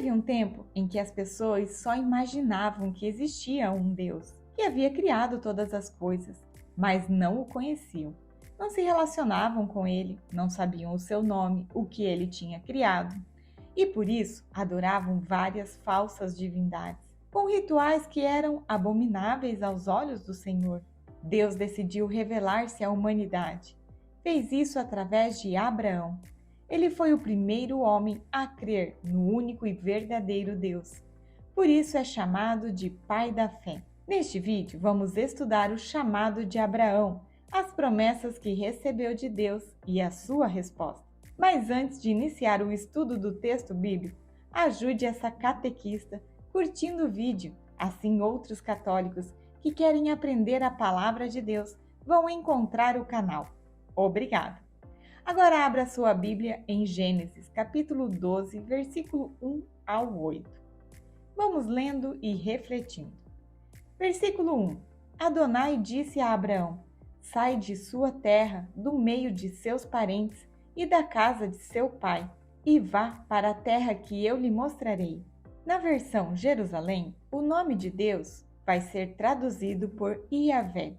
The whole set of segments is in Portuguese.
Teve um tempo em que as pessoas só imaginavam que existia um Deus que havia criado todas as coisas, mas não o conheciam. Não se relacionavam com ele, não sabiam o seu nome, o que ele tinha criado, e por isso adoravam várias falsas divindades, com rituais que eram abomináveis aos olhos do Senhor. Deus decidiu revelar-se à humanidade. Fez isso através de Abraão. Ele foi o primeiro homem a crer no único e verdadeiro Deus. Por isso é chamado de pai da fé. Neste vídeo, vamos estudar o chamado de Abraão, as promessas que recebeu de Deus e a sua resposta. Mas antes de iniciar o estudo do texto bíblico, ajude essa catequista curtindo o vídeo, assim outros católicos que querem aprender a palavra de Deus vão encontrar o canal. Obrigada! Agora abra sua Bíblia em Gênesis, capítulo 12, versículo 1 ao 8. Vamos lendo e refletindo. Versículo 1. Adonai disse a Abraão: sai de sua terra, do meio de seus parentes e da casa de seu pai, e vá para a terra que eu lhe mostrarei. Na versão Jerusalém, o nome de Deus vai ser traduzido por Iavé.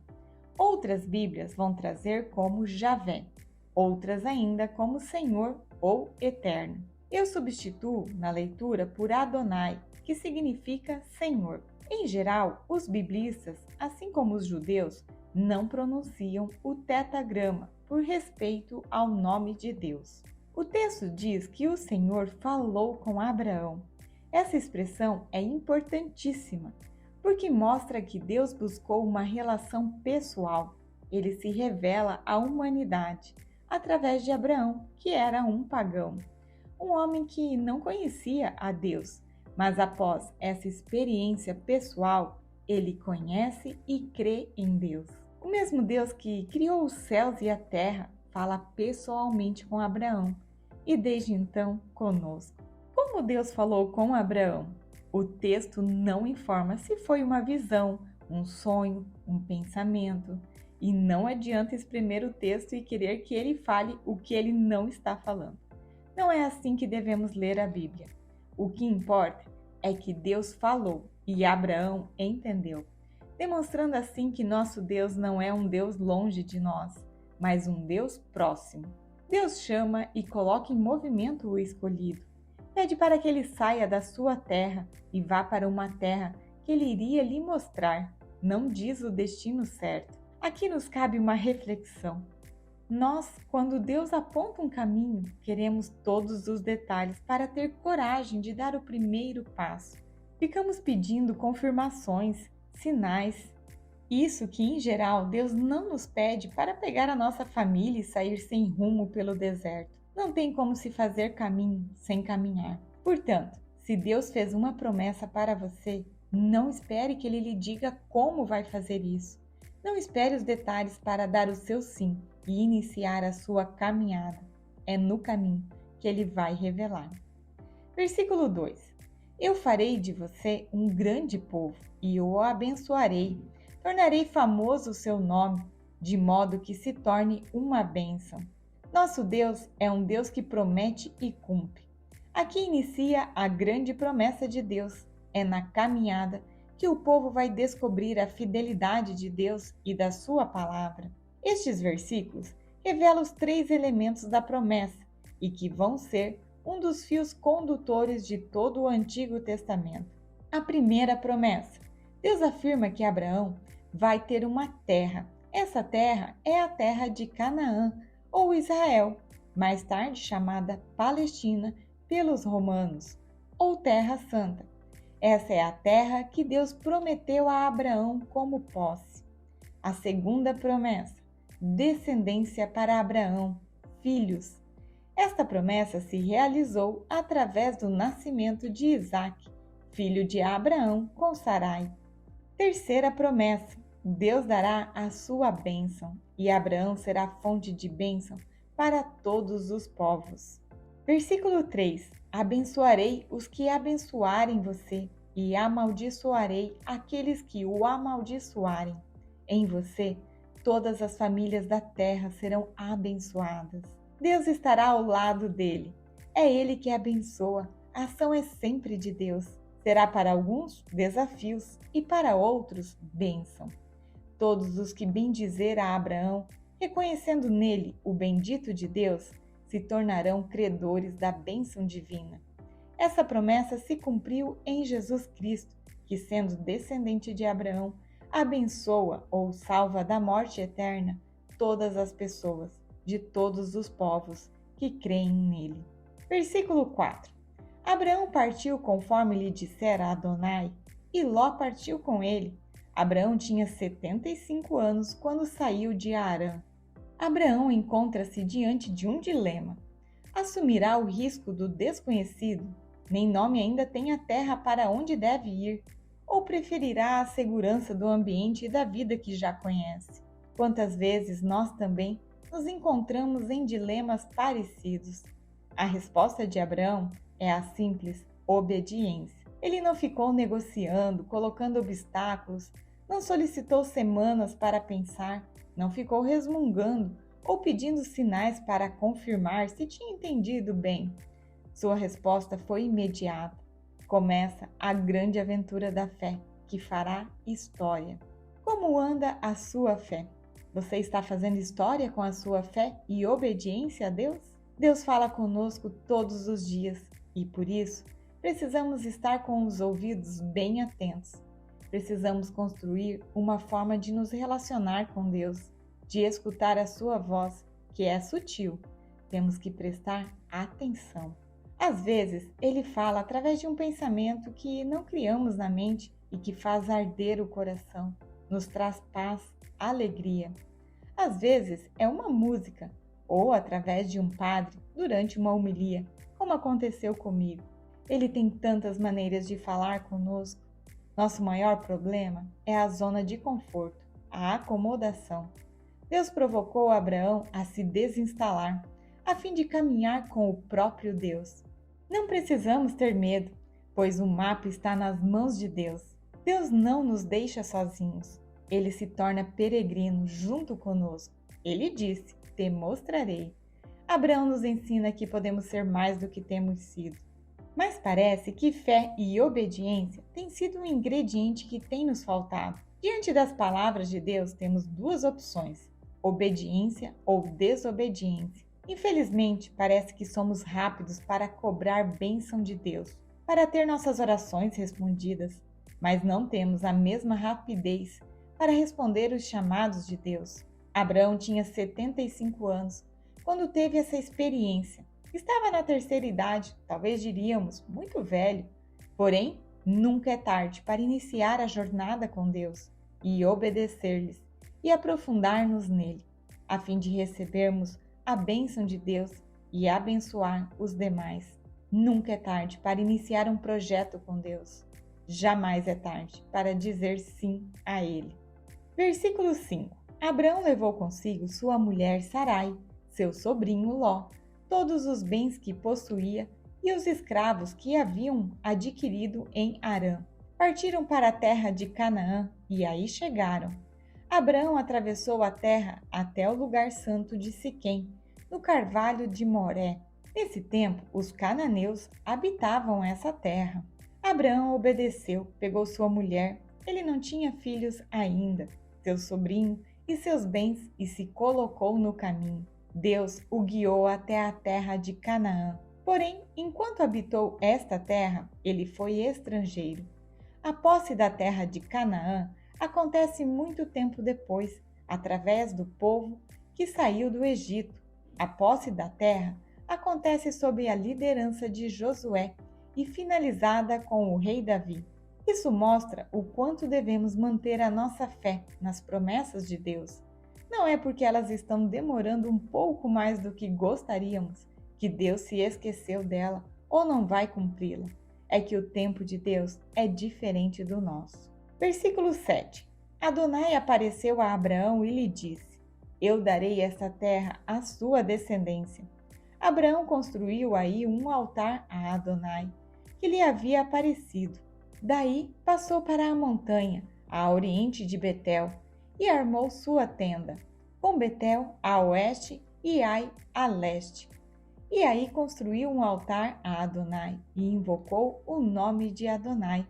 Outras Bíblias vão trazer como Javé, outras ainda como Senhor ou Eterno. Eu substituo na leitura por Adonai, que significa Senhor. Em geral, os biblistas, assim como os judeus, não pronunciam o tetagrama por respeito ao nome de Deus. O texto diz que o Senhor falou com Abraão. Essa expressão é importantíssima, porque mostra que Deus buscou uma relação pessoal. Ele se revela à humanidade através de Abraão, que era um pagão, um homem que não conhecia a Deus, mas após essa experiência pessoal, ele conhece e crê em Deus. O mesmo Deus que criou os céus e a terra fala pessoalmente com Abraão e desde então conosco. Como Deus falou com Abraão? O texto não informa se foi uma visão, um sonho, um pensamento. E não adianta espremer o texto e querer que ele fale o que ele não está falando. Não é assim que devemos ler a Bíblia. O que importa é que Deus falou e Abraão entendeu, demonstrando assim que nosso Deus não é um Deus longe de nós, mas um Deus próximo. Deus chama e coloca em movimento o escolhido. Pede para que ele saia da sua terra e vá para uma terra que ele iria lhe mostrar. Não diz o destino certo. Aqui nos cabe uma reflexão. Nós, quando Deus aponta um caminho, queremos todos os detalhes para ter coragem de dar o primeiro passo. Ficamos pedindo confirmações, sinais. Isso que, em geral, Deus não nos pede para pegar a nossa família e sair sem rumo pelo deserto. Não tem como se fazer caminho sem caminhar. Portanto, se Deus fez uma promessa para você, não espere que Ele lhe diga como vai fazer isso. Não espere os detalhes para dar o seu sim e iniciar a sua caminhada. É no caminho que Ele vai revelar. Versículo 2. Eu farei de você um grande povo e o abençoarei. Tornarei famoso o seu nome, de modo que se torne uma bênção. Nosso Deus é um Deus que promete e cumpre. Aqui inicia a grande promessa de Deus. É na caminhada que o povo vai descobrir a fidelidade de Deus e da sua palavra. Estes versículos revelam os 3 elementos da promessa e que vão ser um dos fios condutores de todo o Antigo Testamento. A primeira promessa. Deus afirma que Abraão vai ter uma terra. Essa terra é a terra de Canaã, ou Israel, mais tarde chamada Palestina pelos romanos, ou Terra Santa. Essa é a terra que Deus prometeu a Abraão como posse. A segunda promessa, descendência para Abraão, filhos. Esta promessa se realizou através do nascimento de Isaque, filho de Abraão com Sarai. Terceira promessa, Deus dará a sua bênção, e Abraão será fonte de bênção para todos os povos. Versículo 3. Abençoarei os que abençoarem você, e amaldiçoarei aqueles que o amaldiçoarem. Em você, todas as famílias da terra serão abençoadas. Deus estará ao lado dele. É ele que abençoa, a ação é sempre de Deus. Será para alguns desafios e para outros bênção. Todos os que bendizer a Abraão, reconhecendo nele o bendito de Deus, se tornarão credores da bênção divina. Essa promessa se cumpriu em Jesus Cristo, que, sendo descendente de Abraão, abençoa ou salva da morte eterna todas as pessoas, de todos os povos que creem nele. Versículo 4. Abraão partiu conforme lhe dissera Adonai, e Ló partiu com ele. Abraão tinha 75 anos quando saiu de Harã. Abraão encontra-se diante de um dilema. Assumirá o risco do desconhecido, nem nome ainda tem a terra para onde deve ir, ou preferirá a segurança do ambiente e da vida que já conhece? Quantas vezes nós também nos encontramos em dilemas parecidos? A resposta de Abraão é a simples obediência. Ele não ficou negociando, colocando obstáculos, não solicitou semanas para pensar, não ficou resmungando ou pedindo sinais para confirmar se tinha entendido bem. Sua resposta foi imediata. Começa a grande aventura da fé, que fará história. Como anda a sua fé? Você está fazendo história com a sua fé e obediência a Deus? Deus fala conosco todos os dias e, por isso, precisamos estar com os ouvidos bem atentos. Precisamos construir uma forma de nos relacionar com Deus, de escutar a sua voz, que é sutil. Temos que prestar atenção. Às vezes, ele fala através de um pensamento que não criamos na mente e que faz arder o coração, nos traz paz, alegria. Às vezes, é uma música ou através de um padre durante uma homilia, como aconteceu comigo. Ele tem tantas maneiras de falar conosco. Nosso maior problema é a zona de conforto, a acomodação. Deus provocou Abraão a se desinstalar, a fim de caminhar com o próprio Deus. Não precisamos ter medo, pois o mapa está nas mãos de Deus. Deus não nos deixa sozinhos. Ele se torna peregrino junto conosco. Ele disse: "Te mostrarei." Abraão nos ensina que podemos ser mais do que temos sido. Mas parece que fé e obediência têm sido um ingrediente que tem nos faltado. Diante das palavras de Deus, temos duas opções: obediência ou desobediência. Infelizmente, parece que somos rápidos para cobrar bênção de Deus, para ter nossas orações respondidas, mas não temos a mesma rapidez para responder os chamados de Deus. Abraão tinha 75 anos quando teve essa experiência. Estava na terceira idade, talvez diríamos muito velho. Porém, nunca é tarde para iniciar a jornada com Deus e obedecer-lhes e aprofundar-nos nele, a fim de recebermos a bênção de Deus e abençoar os demais. Nunca é tarde para iniciar um projeto com Deus. Jamais é tarde para dizer sim a Ele. Versículo 5. Abraão levou consigo sua mulher Sarai, seu sobrinho Ló, todos os bens que possuía e os escravos que haviam adquirido em Harã. Partiram para a terra de Canaã e aí chegaram. Abraão atravessou a terra até o lugar santo de Siquém, no carvalho de Moré. Nesse tempo, os cananeus habitavam essa terra. Abraão obedeceu, pegou sua mulher, ele não tinha filhos ainda, seu sobrinho e seus bens e se colocou no caminho. Deus o guiou até a terra de Canaã. Porém, enquanto habitou esta terra, ele foi estrangeiro. A posse da terra de Canaã acontece muito tempo depois, através do povo que saiu do Egito. A posse da terra acontece sob a liderança de Josué e finalizada com o rei Davi. Isso mostra o quanto devemos manter a nossa fé nas promessas de Deus. Não é porque elas estão demorando um pouco mais do que gostaríamos que Deus se esqueceu dela ou não vai cumpri-la. É que o tempo de Deus é diferente do nosso. Versículo 7. Adonai apareceu a Abraão e lhe disse: "Eu darei esta terra à sua descendência." Abraão construiu aí um altar a Adonai, que lhe havia aparecido. Daí passou para a montanha, a oriente de Betel, e armou sua tenda, com Betel a oeste e Ai a leste. E aí construiu um altar a Adonai e invocou o nome de Adonai.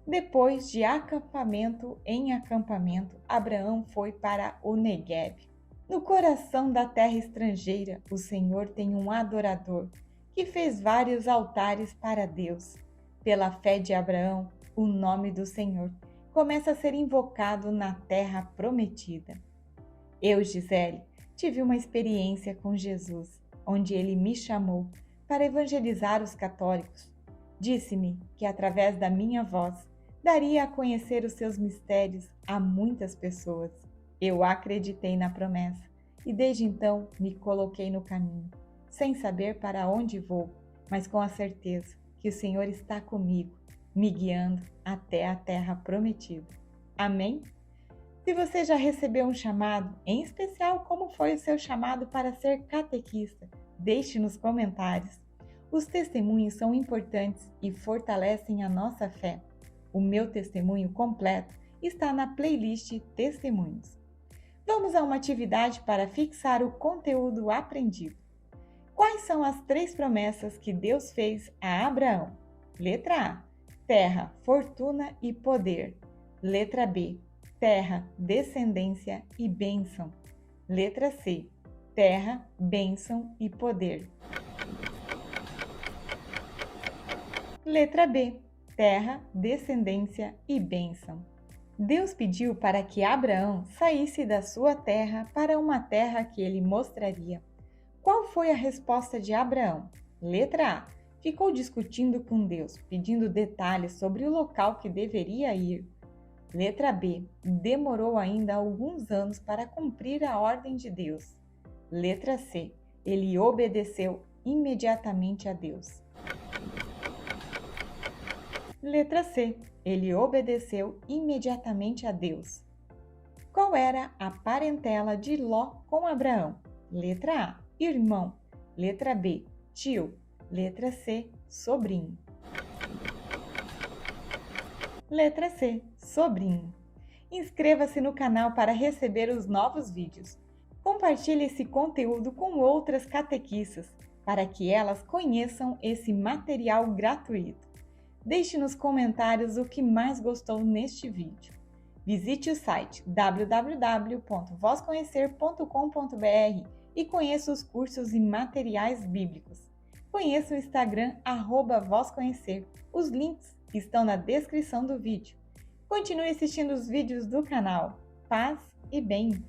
Depois de acampamento em acampamento, Abraão foi para o Negueb. No coração da terra estrangeira, o Senhor tem um adorador que fez vários altares para Deus. Pela fé de Abraão, o nome do Senhor começa a ser invocado na terra prometida. Eu, Gisele, tive uma experiência com Jesus, onde ele me chamou para evangelizar os católicos. Disse-me que através da minha voz daria a conhecer os seus mistérios a muitas pessoas. Eu acreditei na promessa e desde então me coloquei no caminho, sem saber para onde vou, mas com a certeza que o Senhor está comigo, me guiando até a terra prometida. Amém? Se você já recebeu um chamado, em especial como foi o seu chamado para ser catequista, deixe nos comentários. Os testemunhos são importantes e fortalecem a nossa fé. O meu testemunho completo está na playlist Testemunhos. Vamos a uma atividade para fixar o conteúdo aprendido. Quais são as 3 promessas que Deus fez a Abraão? Letra A: terra, fortuna e poder. Letra B: terra, descendência e bênção. Letra C: terra, bênção e poder. Letra B: terra, descendência e bênção. Deus pediu para que Abraão saísse da sua terra para uma terra que ele mostraria. Qual foi a resposta de Abraão? Letra A: ficou discutindo com Deus, pedindo detalhes sobre o local que deveria ir. Letra B: demorou ainda alguns anos para cumprir a ordem de Deus. Letra C: ele obedeceu imediatamente a Deus. Letra C: ele obedeceu imediatamente a Deus. Qual era a parentela de Ló com Abraão? Letra A: irmão. Letra B: tio. Letra C: sobrinho. Letra C: sobrinho. Inscreva-se no canal para receber os novos vídeos. Compartilhe esse conteúdo com outras catequistas para que elas conheçam esse material gratuito. Deixe nos comentários o que mais gostou neste vídeo. Visite o site www.vozconhecer.com.br e conheça os cursos e materiais bíblicos. Conheça o Instagram @vozconhecer. Os links estão na descrição do vídeo. Continue assistindo os vídeos do canal. Paz e bem!